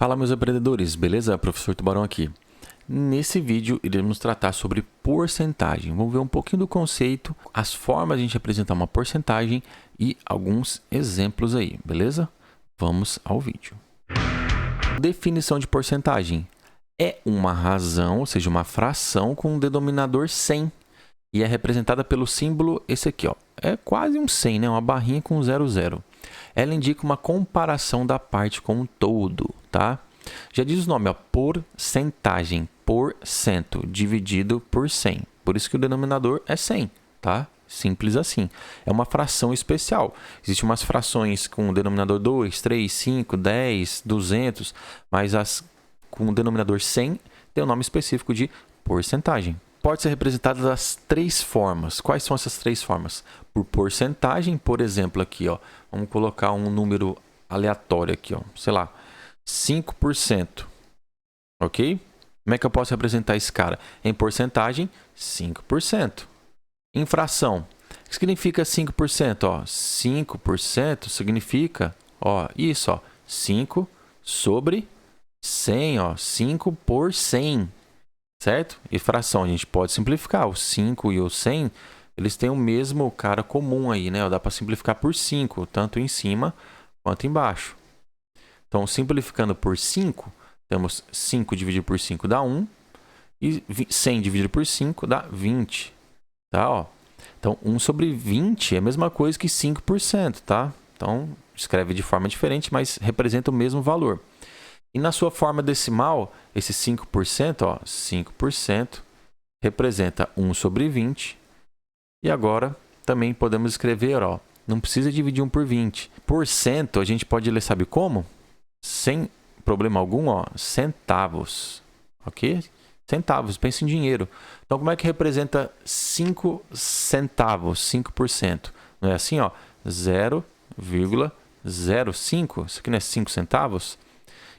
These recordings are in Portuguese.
Fala, meus empreendedores, beleza? Professor Tubarão aqui. Nesse vídeo iremos tratar sobre porcentagem. Vamos ver um pouquinho do conceito, as formas de a gente apresentar uma porcentagem e alguns exemplos aí, beleza? Vamos ao vídeo. Definição de porcentagem. É uma razão, ou seja, uma fração com um denominador 100 e é representada pelo símbolo esse aqui, ó. É quase um 100, né? Uma barrinha com 00. Ela indica uma comparação da parte com o todo, tá? Já diz o nome, ó, porcentagem, por cento, dividido por 100. Por isso que o denominador é 100, tá? Simples assim. É uma fração especial. Existem umas frações com o denominador 2, 3, 5, 10, 200, mas as com o denominador 100 tem o nome específico de porcentagem. Pode ser representada das três formas. Quais são essas três formas? Por porcentagem, por exemplo, aqui, ó, vamos colocar um número aleatório aqui, ó, sei lá, 5%. Ok? Como é que eu posso representar esse cara? Em porcentagem, 5%. Em fração, o que significa 5%? Ó, 5% significa, ó, isso, ó, 5 sobre 100, ó, 5 por 100. Certo? E fração, a gente pode simplificar. O 5 e o 100, eles têm o mesmo cara comum aí, né? Dá para simplificar por 5, tanto em cima quanto embaixo. Então, simplificando por 5, temos 5 dividido por 5 dá 1. E 100 dividido por 5 dá 20. Tá? Ó. Então, 1 sobre 20 é a mesma coisa que 5%, tá? Então, escreve de forma diferente, mas representa o mesmo valor. E na sua forma decimal, esse 5%, ó, 5% representa 1 sobre 20. E agora também podemos escrever, ó, não precisa dividir 1 por 20. Por cento a gente pode ler, sabe como? Sem problema algum, ó, centavos. Ok? Centavos, pensa em dinheiro. Então, como é que representa 5 centavos, 5%? Não é assim, ó, 0,05. Isso aqui não é 5 centavos?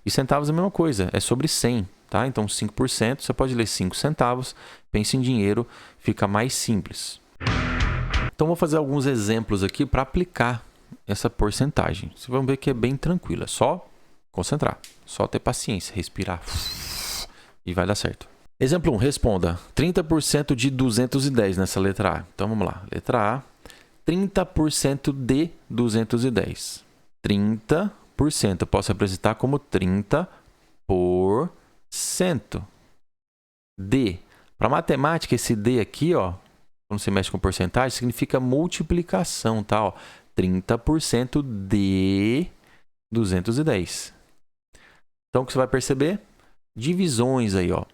E centavos é a mesma coisa, é sobre 100, tá? Então, 5%, você pode ler 5 centavos, pense em dinheiro, fica mais simples. Então, vou fazer alguns exemplos aqui para aplicar essa porcentagem. Vocês vão ver que é bem tranquilo, é só concentrar, só ter paciência, respirar e vai dar certo. Exemplo 1, responda 30% de 210 nessa letra A. Então, vamos lá. Letra A, 30% de 210. 30%. Eu posso representar como 30%. D. Para matemática, esse D aqui, ó, quando você mexe com porcentagem, significa multiplicação, tá? Ó, 30% de 210. Então, o que você vai perceber? Divisões aí, ó.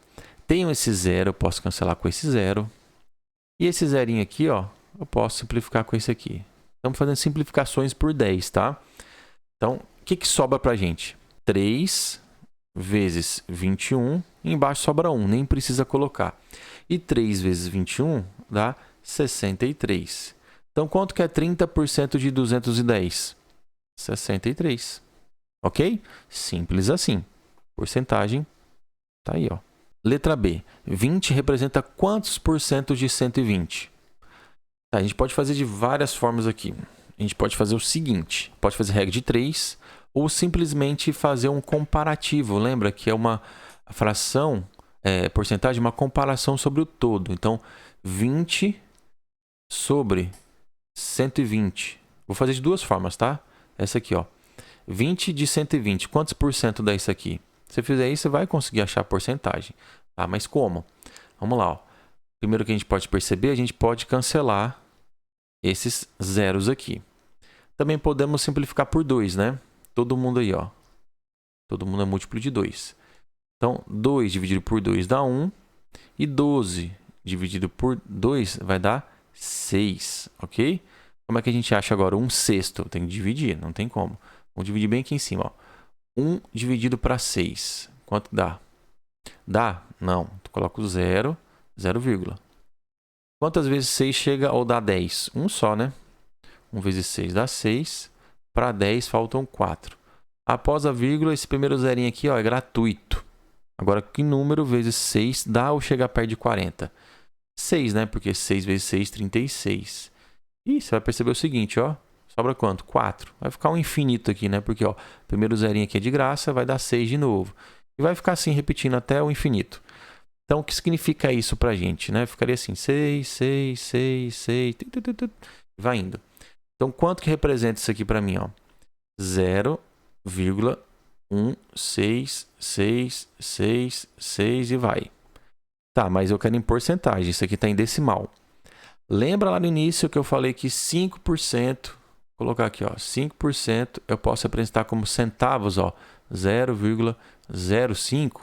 Tenho esse zero, eu posso cancelar com esse zero. E esse zerinho aqui, ó, eu posso simplificar com esse aqui. Estamos fazendo simplificações por 10, tá? Então, o que sobra para a gente? 3 vezes 21, embaixo sobra 1, nem precisa colocar. E 3 vezes 21 dá 63. Então, quanto que é 30% de 210? 63. Ok? Simples assim. Porcentagem tá aí, ó. Letra B. 20 representa quantos por cento de 120? Tá, a gente pode fazer de várias formas aqui. A gente pode fazer o seguinte, pode fazer regra de 3 ou simplesmente fazer um comparativo. Lembra que é uma fração, porcentagem, uma comparação sobre o todo. Então, 20 sobre 120. Vou fazer de duas formas, tá? Essa aqui, ó. 20 de 120, quantos por cento dá isso aqui? Se você fizer isso, você vai conseguir achar a porcentagem. Tá? Mas como? Vamos lá, ó. Primeiro que a gente pode perceber, a gente pode cancelar esses zeros aqui. Também podemos simplificar por 2, né? Todo mundo aí, ó. Todo mundo é múltiplo de 2. Então, 2 dividido por 2 dá 1. E 12 dividido por 2 vai dar 6, ok? Como é que a gente acha agora 1/6? Tem que dividir, não tem como. Vamos dividir bem aqui em cima, ó. 1 dividido para 6. Quanto dá? Dá? Não. Tu coloca o 0, 0, quantas vezes 6 chega ou dá 10? 1 só, né? 1 vezes 6 dá 6. Para 10 faltam 4. Após a vírgula, esse primeiro zerinho aqui, ó, é gratuito. Agora, que número vezes 6 dá ou chega perto de 40? 6, né? Porque 6 vezes 6, 36. E você vai perceber o seguinte, ó. Sobra quanto? 4. Vai ficar um infinito aqui, né? Porque, ó, primeiro zerinho aqui é de graça, vai dar 6 de novo. E vai ficar assim, repetindo até o infinito. Então, o que significa isso pra gente, né? Ficaria assim, 6, 6, 6, 6, vai indo. Então, quanto que representa isso aqui pra mim, ó? 0,16666 e vai. Tá, mas eu quero em porcentagem. Isso aqui está em decimal. Lembra lá no início que eu falei que 5%, vou colocar aqui, ó, 5% eu posso apresentar como centavos, ó, 0,05.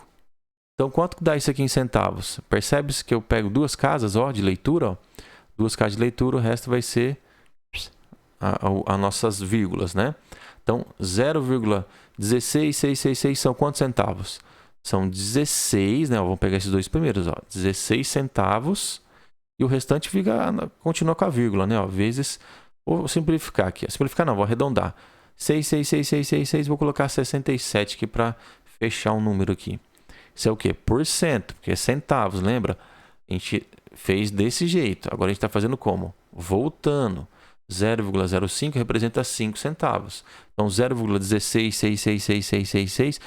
Então, quanto que dá isso aqui em centavos? Percebe-se que eu pego duas casas, ó, de leitura, ó, duas casas de leitura, o resto vai ser as nossas vírgulas, né? Então, 0,16666 são quantos centavos? São 16, né? Vamos pegar esses dois primeiros, ó, 16 centavos. E o restante continua com a vírgula, né? Ó, vezes, vou simplificar aqui. Simplificar não, vou arredondar. 6, vou colocar 67 aqui para fechar um número aqui. Isso é o quê? Porcento, porque é centavos, lembra? A gente fez desse jeito. Agora a gente está fazendo como? Voltando. 0,05 representa 5 centavos. Então, 0,1666666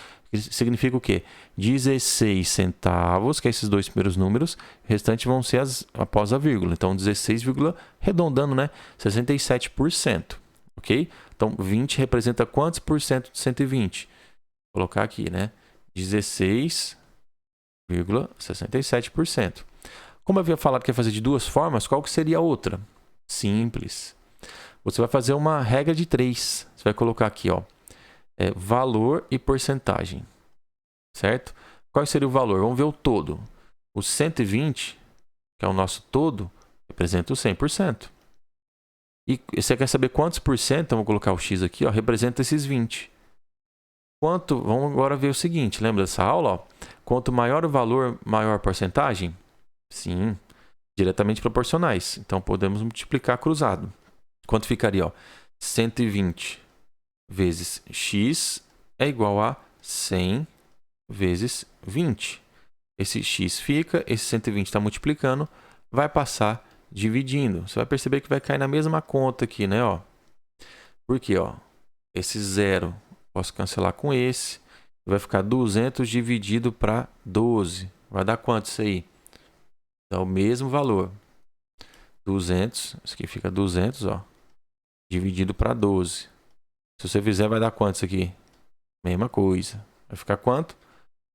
significa o quê? 16 centavos, que é esses dois primeiros números. O restante vão ser após a vírgula. Então, 16, arredondando, né? 67%. Ok? Então, 20 representa quantos por cento de 120? Vou colocar aqui, né? 16,67%. Como eu havia falado que ia fazer de duas formas, qual que seria a outra? Simples. Você vai fazer uma regra de 3. Você vai colocar aqui, ó, valor e porcentagem. Certo? Qual seria o valor? Vamos ver o todo. O 120, que é o nosso todo, representa o 100%. E você quer saber quantos por cento? Então, vou colocar o X aqui, ó, representa esses 20. Vamos agora ver o seguinte, lembra dessa aula? Ó? Quanto maior o valor, maior a porcentagem? Sim, diretamente proporcionais. Então, podemos multiplicar cruzado. Quanto ficaria? Ó? 120 vezes x é igual a 100 vezes 20. Esse x fica, esse 120 está multiplicando, vai passar dividindo. Você vai perceber que vai cair na mesma conta aqui, né? Ó. Por quê? Ó? Esse zero posso cancelar com esse. Vai ficar 200 dividido para 12. Vai dar quanto isso aí? Dá o mesmo valor. 200, isso aqui fica 200, ó, dividido para 12. Se você fizer, vai dar quanto isso aqui? Mesma coisa. Vai ficar quanto?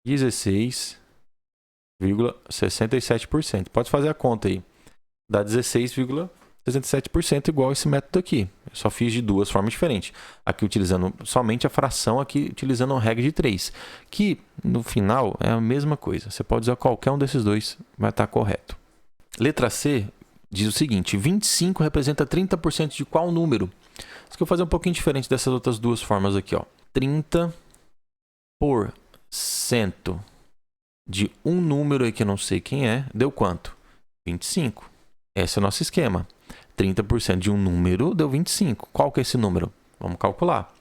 16,67%. Pode fazer a conta aí. Dá 16,67% igual esse método aqui. Eu só fiz de duas formas diferentes. Aqui utilizando somente a fração, aqui utilizando a regra de 3. Que, no final, é a mesma coisa. Você pode usar qualquer um desses dois, vai estar correto. Letra C diz o seguinte: 25 representa 30% de qual número? Isso que eu vou fazer um pouquinho diferente dessas outras duas formas aqui, ó. 30% de um número aí que eu não sei quem é, deu quanto? 25. Esse é o nosso esquema. 30% de um número deu 25. Qual que é esse número? Vamos calcular.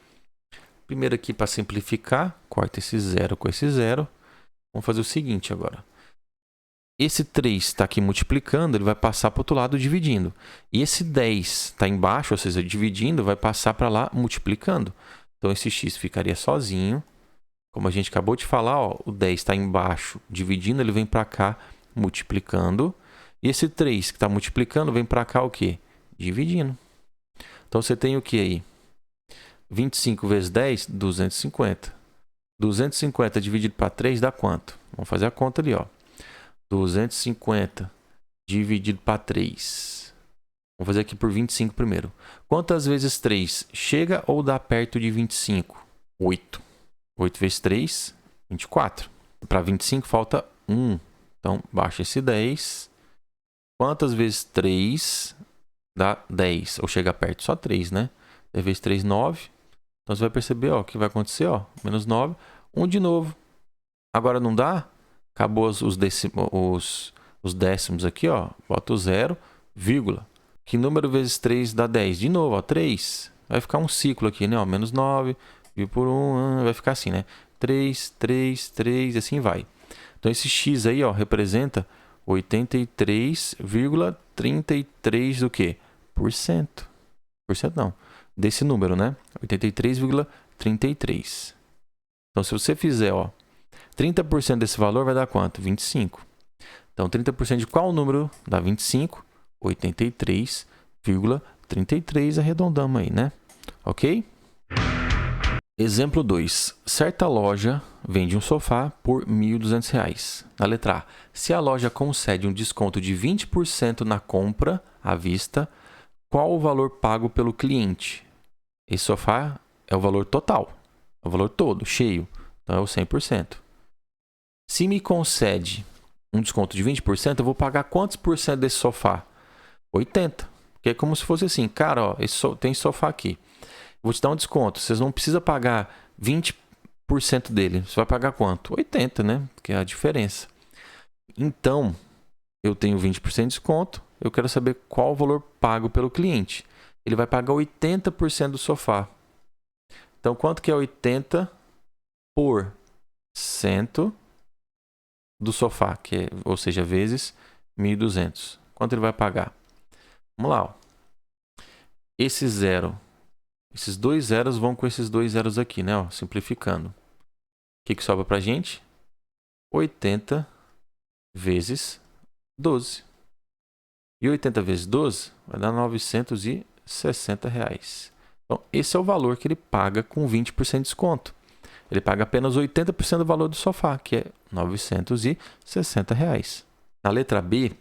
Primeiro aqui, para simplificar, corta esse zero com esse zero. Vamos fazer o seguinte agora. Esse 3 está aqui multiplicando, ele vai passar para o outro lado dividindo. E esse 10 está embaixo, ou seja, dividindo, vai passar para lá multiplicando. Então, esse x ficaria sozinho. Como a gente acabou de falar, ó, o 10 está embaixo dividindo, ele vem para cá multiplicando. E esse 3 que está multiplicando vem para cá o quê? Dividindo. Então, você tem o que aí? 25 vezes 10, 250. 250 dividido para 3 dá quanto? Vamos fazer a conta ali, ó. 250 dividido para 3. Vamos fazer aqui por 25 primeiro. Quantas vezes 3 chega ou dá perto de 25? 8. 8 vezes 3, 24. Para 25 falta 1. Então, baixa esse 10. Quantas vezes 3 dá 10? Ou chega perto? Só 3, né? 10 vezes 3, 9. Então, você vai perceber, ó, o que vai acontecer, ó. Menos 9. 1 de novo. Agora não dá? Acabou os décimos aqui, ó. Bota o 0, vírgula. Que número vezes 3 dá 10? De novo, ó, 3. Vai ficar um ciclo aqui, né? Ó, menos 9, dividido por 1, vai ficar assim, né? 3, 3, 3, assim vai. Então, esse x aí, ó, representa 83,33 do quê? Por cento. Por cento não. desse número, né? 83,33. Então, se você fizer, ó, 30% desse valor vai dar quanto? 25. Então, 30% de qual número dá 25? 83,33, arredondamos aí, né? Ok? Exemplo 2. Certa loja vende um sofá por R$ 1.200. Na letra A, se a loja concede um desconto de 20% na compra à vista, qual o valor pago pelo cliente? Esse sofá é o valor total, é o valor todo, cheio, então é o 100%. Se me concede um desconto de 20%, eu vou pagar quantos por cento desse sofá? 80%. Que é como se fosse assim, cara, ó, tem sofá aqui. Vou te dar um desconto. Vocês não precisam pagar 20% dele. Você vai pagar quanto? 80%, né? Que é a diferença. Então, eu tenho 20% de desconto. Eu quero saber qual o valor pago pelo cliente. Ele vai pagar 80% do sofá. Então, quanto que é 80% do sofá? Ou seja, vezes 1.200. Quanto ele vai pagar? Vamos lá. Ó. Esses dois zeros vão com esses dois zeros aqui, né? Ó, simplificando. O que sobra pra gente? 80 vezes 12. E 80 vezes 12 vai dar R$ 960. Então, esse é o valor que ele paga com 20% de desconto. Ele paga apenas 80% do valor do sofá, que é R$ 960. Na letra B,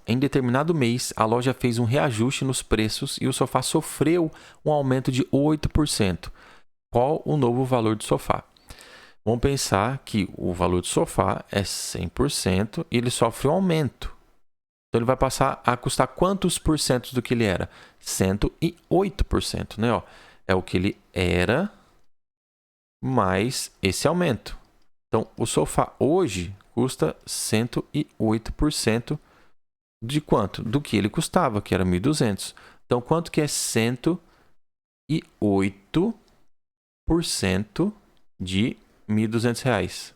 em determinado mês, a loja fez um reajuste nos preços e o sofá sofreu um aumento de 8%. Qual o novo valor do sofá? Vamos pensar que o valor do sofá é 100% e ele sofre um aumento. Então, ele vai passar a custar quantos por cento do que ele era? 108%, né? Ó, é o que ele era mais esse aumento. Então, o sofá hoje custa 108% de quanto? Do que ele custava, que era 1.200. Então, quanto que é 108% de R$ 1.200?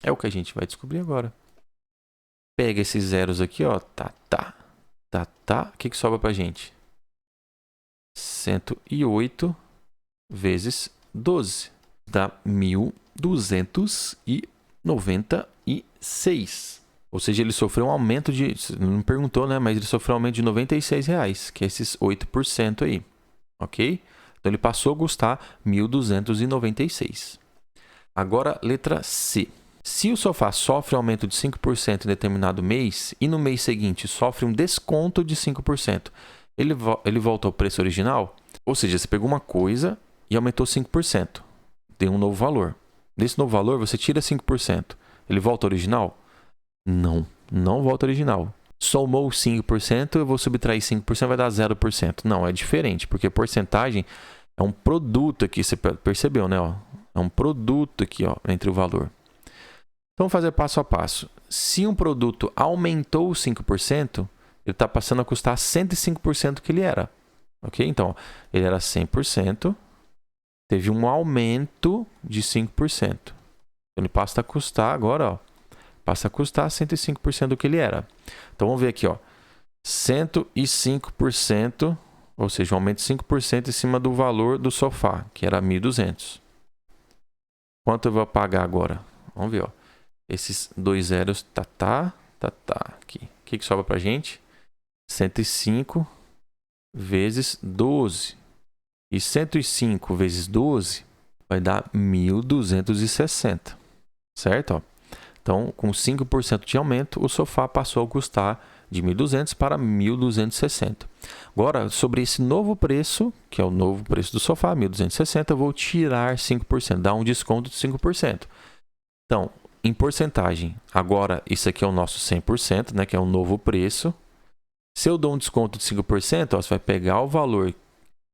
É o que a gente vai descobrir agora. Pega esses zeros aqui, ó. Tá. O que sobra pra gente? 108 vezes 12. Dá 1.296. Ou seja, ele sofreu um aumento de... Não perguntou, né? Mas ele sofreu um aumento de R$ 96, que é esses 8% aí. Ok? Então, ele passou a custar 1.296. Agora, letra C. Se o sofá sofre um aumento de 5% em determinado mês e no mês seguinte sofre um desconto de 5%, ele volta ao preço original? Ou seja, você pegou uma coisa e aumentou 5%. Tem um novo valor. Desse novo valor, você tira 5%. Ele volta ao original? Não volta ao original. Somou 5%, eu vou subtrair 5%, vai dar 0%. Não, é diferente, porque porcentagem é um produto aqui, você percebeu, né? Ó? É um produto aqui, ó, entre o valor. Então, vamos fazer passo a passo. Se um produto aumentou 5%, ele está passando a custar 105% do que ele era. Ok? Então, ele era 100%, teve um aumento de 5%. Então, ele passa a custar agora, ó, passa a custar 105% do que ele era. Então, vamos ver aqui, ó, 105%, ou seja, um aumento de 5% em cima do valor do sofá, que era 1.200. Quanto eu vou pagar agora? Vamos ver, ó. Esses dois zeros, aqui. O que sobra pra gente? 105 vezes 12. E 105 vezes 12 vai dar 1.260. Certo? Ó. Então, com 5% de aumento, o sofá passou a custar de 1.200 para 1.260. Agora, sobre esse novo preço, que é o novo preço do sofá, 1.260, eu vou tirar 5%, dar um desconto de 5%. Então, em porcentagem, agora isso aqui é o nosso 100%, né, que é o novo preço. Se eu dou um desconto de 5%, ó, você vai pegar o valor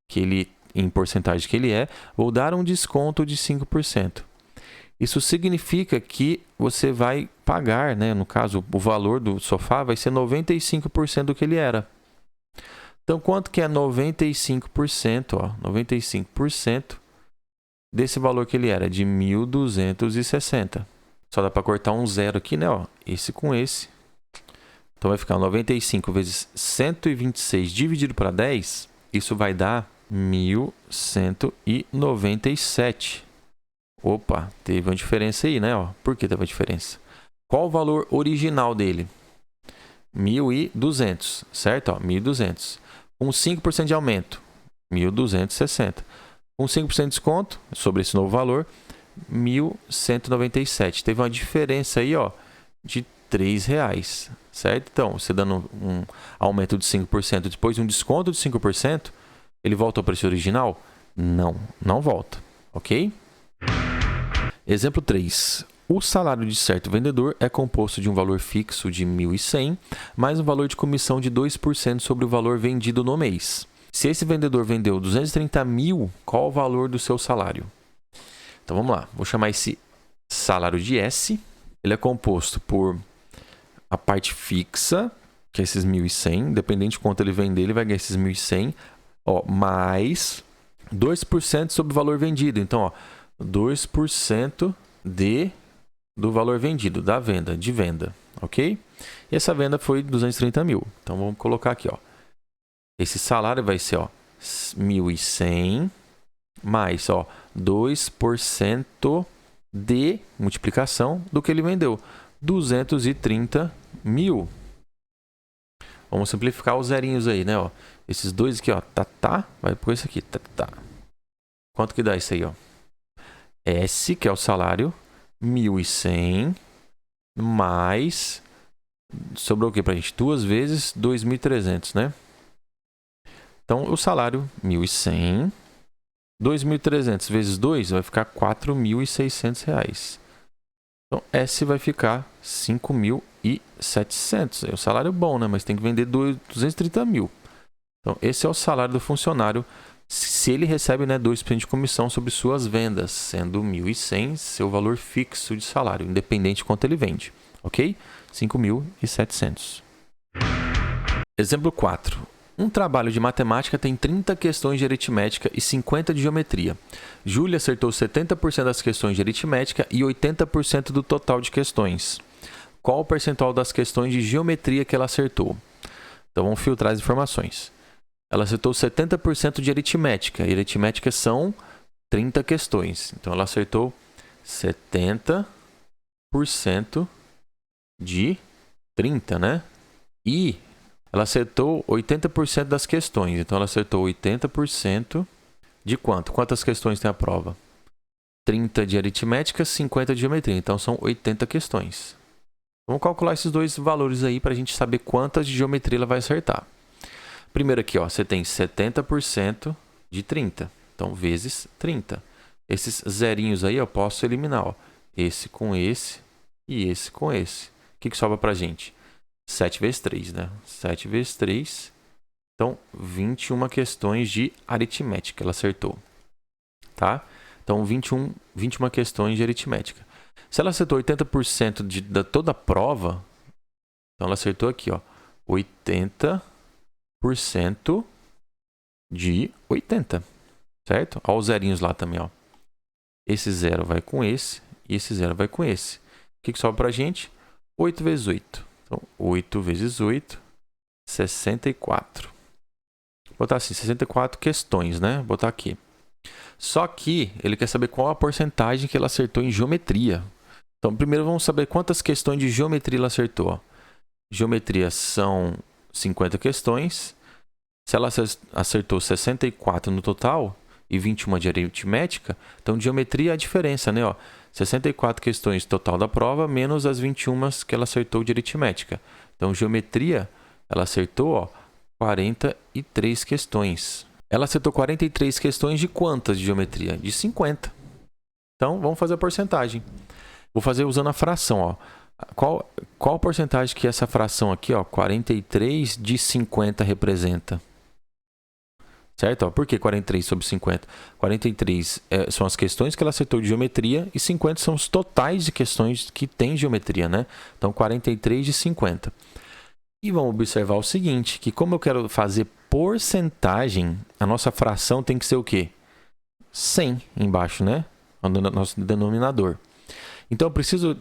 que ele, em porcentagem que ele é, vou dar um desconto de 5%. Isso significa que você vai pagar, né, no caso, o valor do sofá vai ser 95% do que ele era. Então, quanto que é 95%? Ó, 95% desse valor que ele era, de 1.260. Só dá para cortar um zero aqui, né? Ó, esse com esse. Então, vai ficar 95 vezes 126 dividido para 10. Isso vai dar 1.197. Opa, teve uma diferença aí, né? Ó, por que teve uma diferença? Qual o valor original dele? 1.200, certo? Ó, 1.200. Com 5% de aumento, 1.260. Com 5% de desconto sobre esse novo valor, 1.197. Teve uma diferença aí, ó, de R$3, certo? Então, você dando um aumento de 5%, depois um desconto de 5%, ele volta ao preço original? Não, não volta, ok? Exemplo 3. O salário de certo vendedor é composto de um valor fixo de 1.100, mais um valor de comissão de 2% sobre o valor vendido no mês. Se esse vendedor vendeu 230 mil, qual o valor do seu salário? Então vamos lá, vou chamar esse salário de S. Ele é composto por a parte fixa, que é esses 1.100, independente de quanto ele vender, ele vai ganhar esses 1.100, ó, mais 2% sobre o valor vendido. Então, ó, 2% do valor vendido, da venda, de venda, ok? E essa venda foi 230 mil. Então, vamos colocar aqui, ó. Esse salário vai ser, ó, 1.100 mais, ó, 2% de multiplicação do que ele vendeu, 230 mil. Vamos simplificar os zerinhos aí, né? Ó. Esses dois aqui, ó, vai por esse aqui, Quanto que dá isso aí, ó? S, que é o salário, 1.100 mais, sobrou o que pra gente? 2 vezes 2.300, né? Então, o salário, 1.100, 2.300 vezes 2 vai ficar R$4.600. Então, S vai ficar 5.700. É um salário bom, né? Mas tem que vender 230 mil. Então, esse é o salário do funcionário se ele recebe, né, 2% de comissão sobre suas vendas, sendo 1.100 seu valor fixo de salário, independente de quanto ele vende. Ok? 5.700. Exemplo 4. Um trabalho de matemática tem 30 questões de aritmética e 50 de geometria. Júlia acertou 70% das questões de aritmética e 80% do total de questões. Qual o percentual das questões de geometria que ela acertou? Então vamos filtrar as informações. Ela acertou 70% de aritmética. E aritmética são 30 questões. Então ela acertou 70% de 30, né? E ela acertou 80% das questões. Então, ela acertou 80% de quanto? Quantas questões tem a prova? 30 de aritmética, 50 de geometria. Então, são 80 questões. Vamos calcular esses dois valores aí para a gente saber quantas de geometria ela vai acertar. Primeiro aqui, ó, você tem 70% de 30. Então, vezes 30. Esses zerinhos aí eu posso eliminar. Ó. Esse com esse e esse com esse. O que sobra para a gente? 7 vezes 3, né? 7 vezes 3. Então, 21 questões de aritmética ela acertou. Tá? Então, 21 questões de aritmética. Se ela acertou 80% de toda a prova, então ela acertou aqui, ó, 80% de 80. Certo? Olha os zerinhos lá também, ó. Esse zero vai com esse e esse zero vai com esse. O que sobra para a gente? 8 vezes 8. Então, 8 vezes 8, 64. Vou botar assim, 64 questões, né? Vou botar aqui. Só que ele quer saber qual a porcentagem que ela acertou em geometria. Então, primeiro vamos saber quantas questões de geometria ela acertou. Geometria são 50 questões. Se ela acertou 64 no total e 21 de aritmética, então de geometria é a diferença, né? Ó, 64 questões total da prova, menos as 21 que ela acertou de aritmética. Então, geometria, ela acertou, ó, 43 questões. Ela acertou 43 questões de quantas de geometria? De 50. Então, vamos fazer a porcentagem. Vou fazer usando a fração, ó. Qual a porcentagem que essa fração aqui, ó, 43 de 50 representa? Certo? Ó, por que 43 sobre 50? 43 são as questões que ela acertou de geometria e 50 são os totais de questões que tem geometria, né? Então, 43 de 50. E vamos observar o seguinte, que como eu quero fazer porcentagem, a nossa fração tem que ser o quê? 100 embaixo, né? O nosso denominador. Então, eu preciso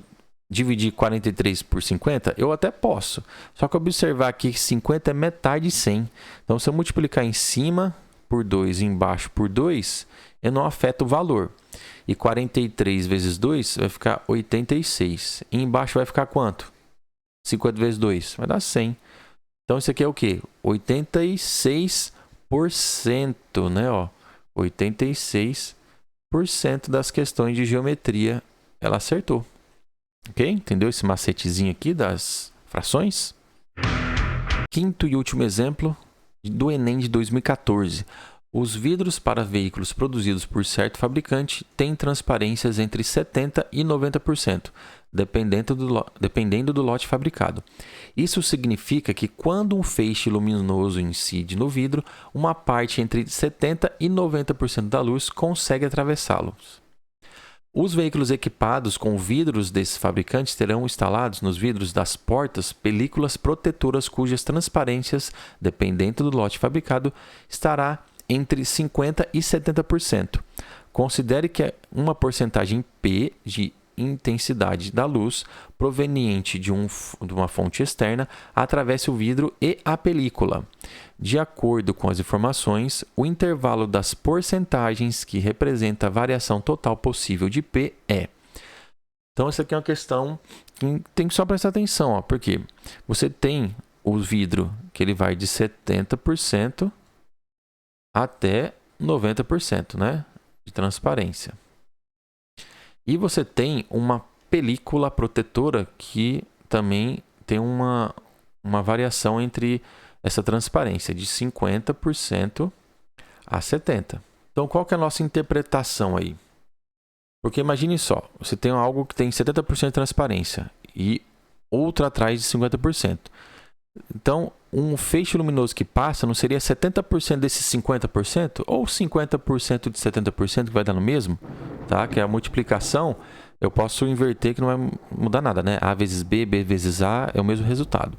dividir 43 por 50? Eu até posso. Só que observar aqui que 50 é metade de 100. Então, se eu multiplicar em cima por 2 embaixo por 2, eu não afeto o valor. E 43 vezes 2 vai ficar 86. E embaixo vai ficar quanto? 50 vezes 2 vai dar 100. Então isso aqui é o quê? 86%, né? Ó, 86% das questões de geometria ela acertou. Ok? Entendeu esse macetezinho aqui das frações? Quinto e último exemplo do Enem de 2014. Os vidros para veículos produzidos por certo fabricante têm transparências entre 70% e 90%, dependendo do lote fabricado. Isso significa que quando um feixe luminoso incide no vidro, uma parte entre 70% e 90% da luz consegue atravessá-los. Os veículos equipados com vidros desses fabricantes terão instalados nos vidros das portas películas protetoras cujas transparências, dependendo do lote fabricado, estará entre 50% e 70%. Considere que uma porcentagem P de intensidade da luz proveniente de uma fonte externa atravesse o vidro e a película. De acordo com as informações, o intervalo das porcentagens que representa a variação total possível de P é. Então, essa aqui é uma questão que tem que só prestar atenção, ó, porque você tem o vidro que ele vai de 70% até 90%, né, de transparência. E você tem uma película protetora que também tem uma variação entre essa transparência de 50% a 70%. Então, qual que é a nossa interpretação aí? Porque imagine só, você tem algo que tem 70% de transparência e outra atrás de 50%. Então, um feixe luminoso que passa não seria 70% desses 50% ou 50% de 70% que vai dar no mesmo? Tá? Que é a multiplicação, eu posso inverter que não vai mudar nada, né? A vezes B, B vezes A é o mesmo resultado.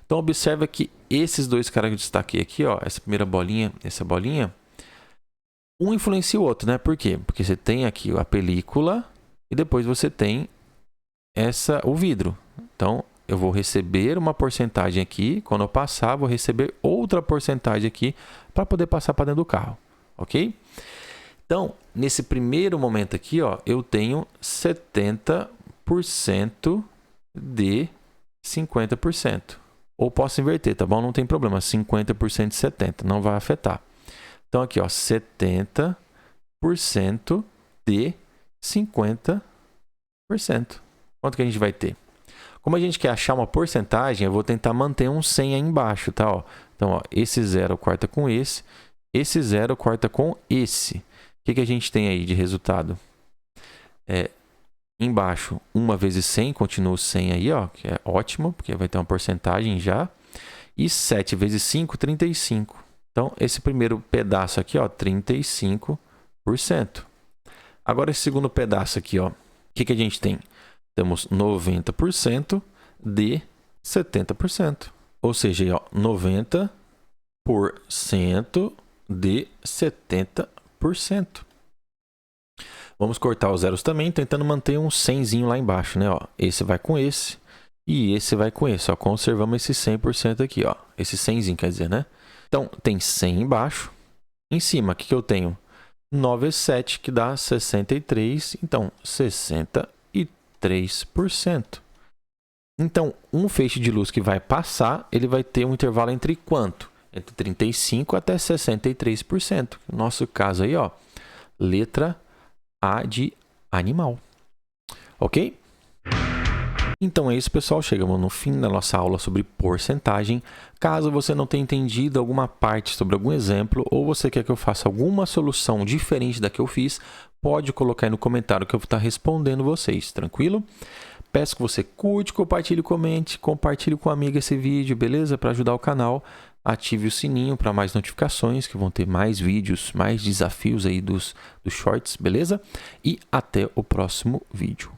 Então, observa que esses dois caras que eu destaquei aqui, ó, essa primeira bolinha, essa bolinha, um influencia o outro, né? Por quê? Porque você tem aqui a película e depois você tem o vidro. Então, eu vou receber uma porcentagem aqui, quando eu passar, vou receber outra porcentagem aqui para poder passar para dentro do carro, ok? Então, nesse primeiro momento aqui, ó, eu tenho 70% de 50%. Ou posso inverter, tá bom? Não tem problema, 50% de 70%, não vai afetar. Então, aqui, ó, 70% de 50%. Quanto que a gente vai ter? Como a gente quer achar uma porcentagem, eu vou tentar manter um 100 aí embaixo, tá? Ó. Então, ó, esse 0 corta com esse 0 corta com esse. O que a gente tem aí de resultado? Embaixo, 1 vezes 100, continua o 100 aí, ó, que é ótimo, porque vai ter uma porcentagem já. E 7 vezes 5, 35. Então, esse primeiro pedaço aqui, ó, 35%. Agora, esse segundo pedaço aqui, ó, o que a gente tem? Temos 90% de 70. Ou seja, ó, 90% de 70%. Vamos cortar os zeros também, tentando manter um 100zinho lá embaixo, né? Ó, esse vai com esse e esse vai com esse. Ó, conservamos esse 100% aqui, ó. Esse 100zinho, quer dizer, né? Então, tem 100 embaixo. Em cima, o que eu tenho? 9 vezes 7, que dá 63. Então, 63%. Então, um feixe de luz que vai passar, ele vai ter um intervalo entre quanto? Entre 35% até 63%. No nosso caso aí, ó, letra A de animal. Ok? Então é isso, pessoal. Chegamos no fim da nossa aula sobre porcentagem. Caso você não tenha entendido alguma parte sobre algum exemplo ou você quer que eu faça alguma solução diferente da que eu fiz, pode colocar aí no comentário que eu vou estar respondendo vocês, tranquilo? Peço que você curte, compartilhe, comente, compartilhe com um amigo esse vídeo, beleza? Para ajudar o canal. Ative o sininho para mais notificações, que vão ter mais vídeos, mais desafios aí dos shorts, beleza? E até o próximo vídeo.